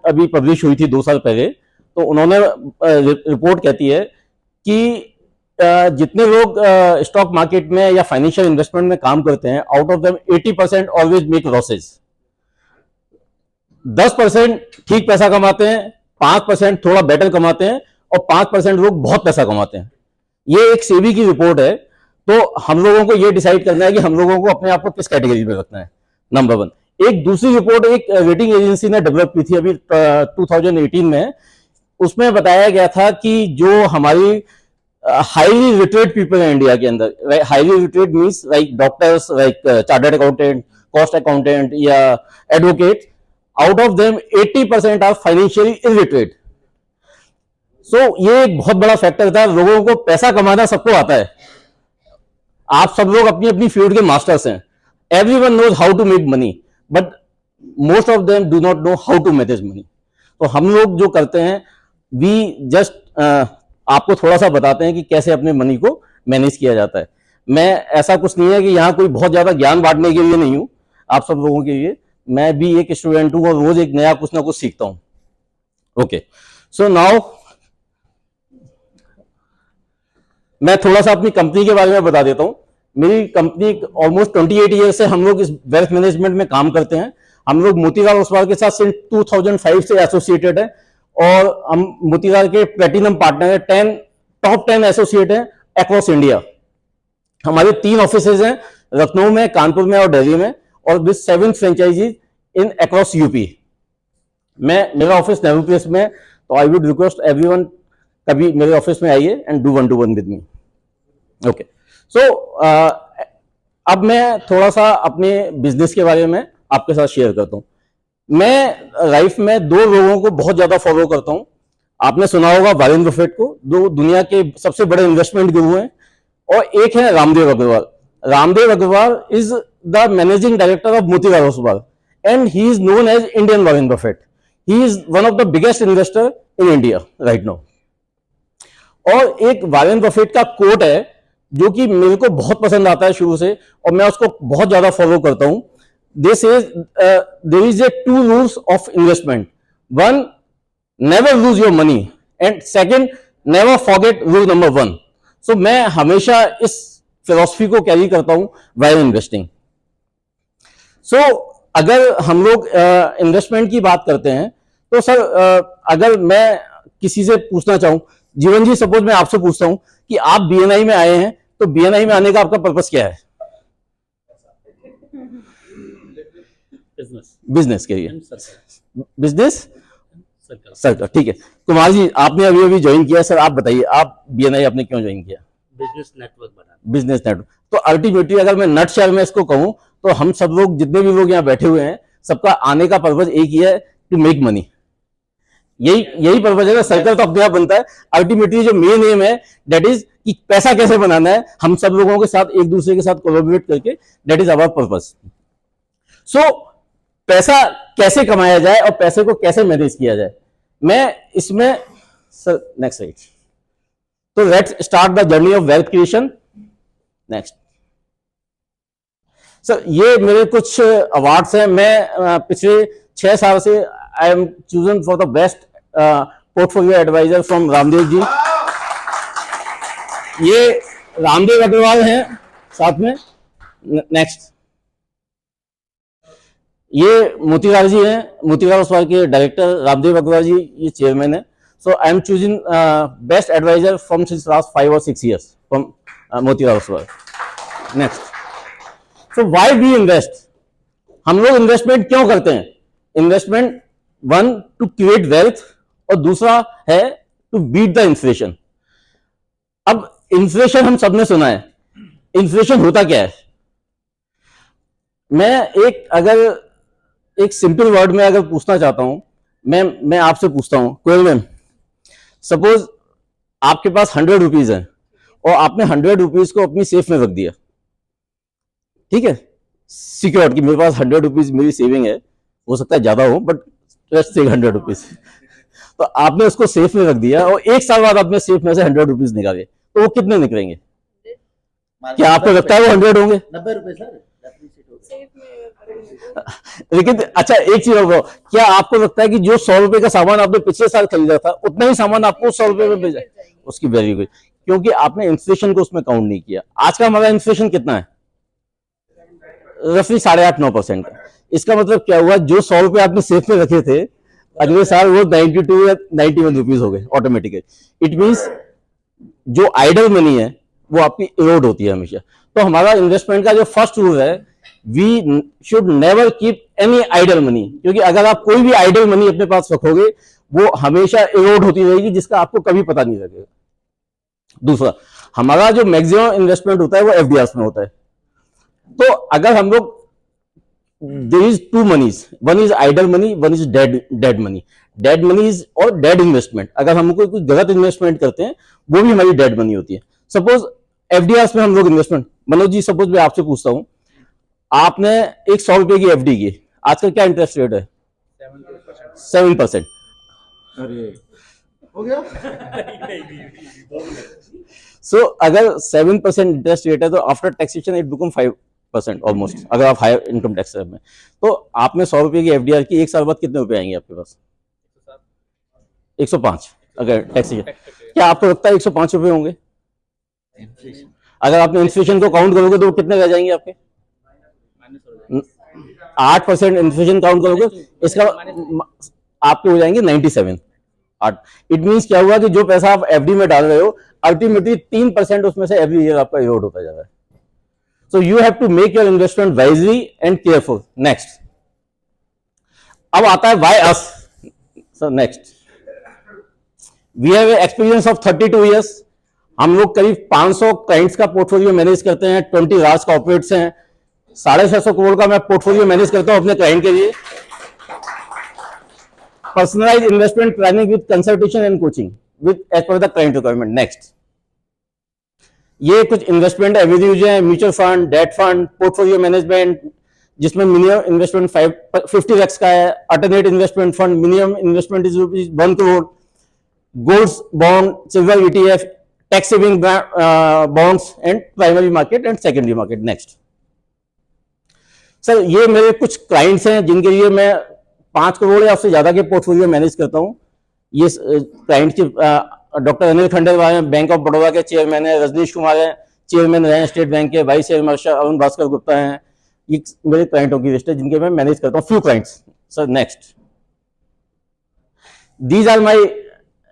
अभी पब्लिश हुई थी 2 साल पहले, तो उन्होंने रिपोर्ट कहती है कि जितने लोग स्टॉक मार्केट में या फाइनेंशियल इन्वेस्टमेंट में काम करते हैं, out of them 80% always make losses. 10% ठीक पैसा कमाते हैं, 5% थोड़ा बेटर कमाते हैं, और 5% लोग बहुत पैसा कमाते हैं। ये एक सेबी की रिपोर्ट है। तो हम लोगों को ये डिसाइड करना है कि हम लोगों को अपने आप को किस कैटेगरी में रखना है, नंबर 1। एक दूसरी रिपोर्ट एक रेटिंग एजेंसी ने डेवलप की थी अभी 2018 में। उसमें बताया गया था कि जो हमारी हाईली लिटरेट पीपल है इंडिया के अंदर, highly literate means like doctors, like chartered accountant, cost accountant या advocate, out of them 80% are financially illiterate. So ये एक बहुत बड़ा फैक्टर था। लोगों को पैसा कमाना सबको आता है, आप सब लोग अपनी अपनी फील्ड के मास्टर्स हैं। Everyone knows how to make money, but most of them do not know how to manage money. तो हम लोग जो करते हैं, वी जस्ट आपको थोड़ा सा बताते हैं कि कैसे अपने मनी को मैनेज किया जाता है। मैं ऐसा कुछ नहीं है कि यहाँ कोई बहुत ज्यादा ज्ञान बांटने के लिए नहीं हूं आप सब लोगों के लिए। मैं भी एक स्टूडेंट हूं और रोज एक नया कुछ ना कुछ सीखता हूं। ओके, सो नाउ मैं थोड़ा सा अपनी कंपनी के बारे में बता देता हूं। मेरी कंपनी ऑलमोस्ट 28 ईयर से हम लोग इस वेल्थ मैनेजमेंट में काम करते हैं। हम लोग मोतीलाल ओसवाल के साथ सिंस 2005 से एसोसिएटेड है, और हम मोतीलाल के प्लेटिनम पार्टनर है। टॉप 10 एसोसिएट हैं अक्रॉस इंडिया। हमारे 3 ऑफिसेज हैं, लखनऊ में, कानपुर में और दिल्ली में, और with 7 franchises in across UP. मेरा ऑफिस नेहरू प्लेस में, तो आई वुड रिक्वेस्ट एवरीवन कभी मेरे ऑफिस में आइए and do 1-to-1 with me. Okay, so अब मैं थोड़ा सा अपने बिजनेस के बारे में आपके साथ शेयर करता हूं। मैं लाइफ में 2 लोगों को बहुत ज्यादा फॉलो करता हूं। आपने सुना होगा वॉरेन बफेट को, जो दुनिया के सबसे बड़े इन्वेस्टमेंट गुरु हैं, और एक है Ramdev Agarwal. Ramdev Agarwal is the managing director of Motilal Oswal and he is known as Indian Warren Buffett. He is one of the biggest investor in India right now. और एक वॉरेन बफेट का कोट है जो कि मेरे को बहुत पसंद आता है शुरू से, और मैं उसको बहुत ज्यादा फॉलो करता हूं। This is there is a 2 rules of investment. 1, never lose your money, and second, never forget rule number 1। सो मैं हमेशा इस फिलॉसफी को कैरी करता हूं वाइल इन्वेस्टिंग। सो अगर हम लोग इन्वेस्टमेंट की बात करते हैं, तो सर अगर मैं किसी से पूछना चाहूं, जीवन जी सपोज मैं आपसे पूछता हूं कि आप बीएनआई में आए हैं, तो बीएनआई में आने का आपका पर्पस क्या है? बिजनेस के लिए, बिजनेस सर्कल, ठीक है। कुमार जी, आपने अभी अभी ज्वाइन किया, सर आप बताइए, आप बीएनआई आपने क्यों ज्वाइन किया? बिजनेस नेटवर्क बना, बिजनेस नेटवर्क। तो अल्टीमेटली अगर मैं नट शेयर में इसको कहूं, तो हम सब लोग, जितने भी लोग यहाँ बैठे हुए हैं, सबका आने का पर्पस एक ही है, टू मेक मनी। यही पर्पज है ना। सर्कल तो अपने आप बनता है। अल्टीमेटली जो मेन एम है, दैट इज कि पैसा कैसे बनाना है, हम सब लोगों के साथ एक दूसरे के साथ कोलैबोरेट करके, दैट इज आवर पर्पस। सो पैसा कैसे कमाया जाए और पैसे को कैसे मैनेज किया जाए, मैं इसमें, सर नेक्स्ट स्लाइड। तो let's start the journey of wealth creation. Next sir, ये मेरे कुछ अवार्ड्स हैं। मैं पिछले 6 साल से I am chosen for the best portfolio adviser from Ramdev ji. ये रामदेव अग्रवाल हैं साथ में। नेक्स्ट, ये मोतीलाल जी हैं, मोतीलाल ओसवाल के डायरेक्टर। रामदेव अग्रवाल जी ये चेयरमैन है। So I am choosing best adviser from since last 5 or 6 years from Motilal Oswal. Next, so why we invest, हम लोग इन्वेस्टमेंट क्यों करते हैं? इन्वेस्टमेंट 1 टू क्रिएट वेल्थ, और दूसरा है टू बीट द इन्फ्लेशन। अब इन्फ्लेशन हम सबने सुना है, इन्फ्लेशन होता क्या है? मैं एक सिंपल वर्ड में अगर पूछना चाहता हूं, मैं आपसे पूछता हूं, कोयल मैम, सपोज आपके पास 100 रुपीज है, और आपने 100 रुपीज को अपनी सेफ में रख दिया, ठीक है, सिक्योर्ड, कि मेरे पास 100 रुपीज मेरी सेविंग है, हो सकता है ज्यादा हो, बट लेट्स से 100 रुपीज। तो आपने उसको सेफ में रख दिया, और 1 साल बाद आपने सेफ में से 100 रुपीज निकाले, तो वो कितने निकलेंगे? क्या आपको लगता है वो 100 होंगे? 90 रुपए सर। लेकिन अच्छा एक चीज बताओ, क्या आपको लगता है कि जो 100 रुपए का सामान आपने पिछले साल खरीदा था उतना ही सामान आपको 100 रुपए में भेजा? उसकी वैल्यू गई, क्योंकि आपने इन्फ्लेशन को उसमें काउंट नहीं किया। आज का हमारा इन्फ्लेशन कितना है? रफली 8.5-9%। इसका मतलब क्या हुआ, जो 100 रुपए आपने सेफ में रखे थे अगले साल वो 92 या 91 रुपीज हो गए ऑटोमेटिकली। इट मीन्स जो आइडल मनी है वो आपकी इरोड होती है हमेशा। तो हमारा इन्वेस्टमेंट का जो फर्स्ट रूल है, we should never keep any idle money, क्योंकि अगर आप कोई भी आइडल मनी अपने पास रखोगे वो हमेशा इरोड होती रहेगी, जिसका आपको कभी पता नहीं लगेगा। दूसरा, हमारा जो मैक्सिमम इन्वेस्टमेंट होता है वो एफडीआर में होता है। तो अगर हम लोग, there is two moneys, one is idle money, one is dead money. Dead money is और डेड इन्वेस्टमेंट, अगर हम कोई गलत इन्वेस्टमेंट करते हैं वो भी हमारी डेड मनी होती है। सपोज एफडीआर में हम लोग इन्वेस्टमेंट, मनोज जी सपोज मैं आपसे पूछता हूं, आपने एक 100 रुपए की एफडी की, आजकल क्या इंटरेस्ट रेट है? 7%। अरे हो गया। सो अगर 7% इंटरेस्ट रेट है तो after taxation it become 5% almost, अगर आप हायर इनकम टैक्स में। तो आपने 100 रुपए की एफडीआर की, एक साल बाद कितने रुपए आएंगे आपके पास? 105, अगर टैक्सेशन। क्या आपको लगता है 105 रुपए होंगे? अगर आपने इन्फ्लेशन को काउंट करोगे तो कितने रह जाएंगे आपके? 8% इन्फ्लेशन काउंट करोगे, इसका आपके हो जाएंगे 97। इट मीन्स क्या हुआ कि जो पैसा आप एफडी में डाल रहे हो अल्टीमेटली 3% उसमें से एवरी ईयर आपका इरोड होता जा रहा है। So you have to make your investment wisely and careful. Next, अब आता है why us. So next, we have experience of 32 years. हम लोग करीब 500 क्लाइंट्स का पोर्टफोलियो मैनेज करते हैं, 20 लार्ज कॉर्पोरेट्स हैं, 650 करोड़ का मैं पोर्टफोलियो मैनेज करता हूं अपने क्लाइंट के लिए। Personalise investment planning with consultation and coaching with as per the client requirement. Next, ये कुछ इन्वेस्टमेंट एवेन्यूज हैं, mutual fund, debt fund, portfolio management, जिसमें मिनिमम इन्वेस्टमेंट 50 लाख का है। Alternate investment fund, minimum investment is ₹1 crore. Golds, bond, silver ETF, tax saving bonds and primary market and secondary market. Next sir, ये मेरे कुछ clients हैं जिनके लिए मैं 5 करोड़ या उससे ज्यादा के पोर्टफोलियो मैनेज करता हूं। ये क्लाइंट की डॉक्टर अनिल खंडेलवाल हैं, बैंक ऑफ बड़ौदा के चेयरमैन है। रजनीश कुमार है, चेयरमैन रहे स्टेट बैंक के। वाइस चेयरमैन अरुण भास्कर गुप्ता हैं। ये मेरे क्लाइंटों की लिस्ट है जिनके मैं मैनेज करता हूँ, few clients. Sir next, these are my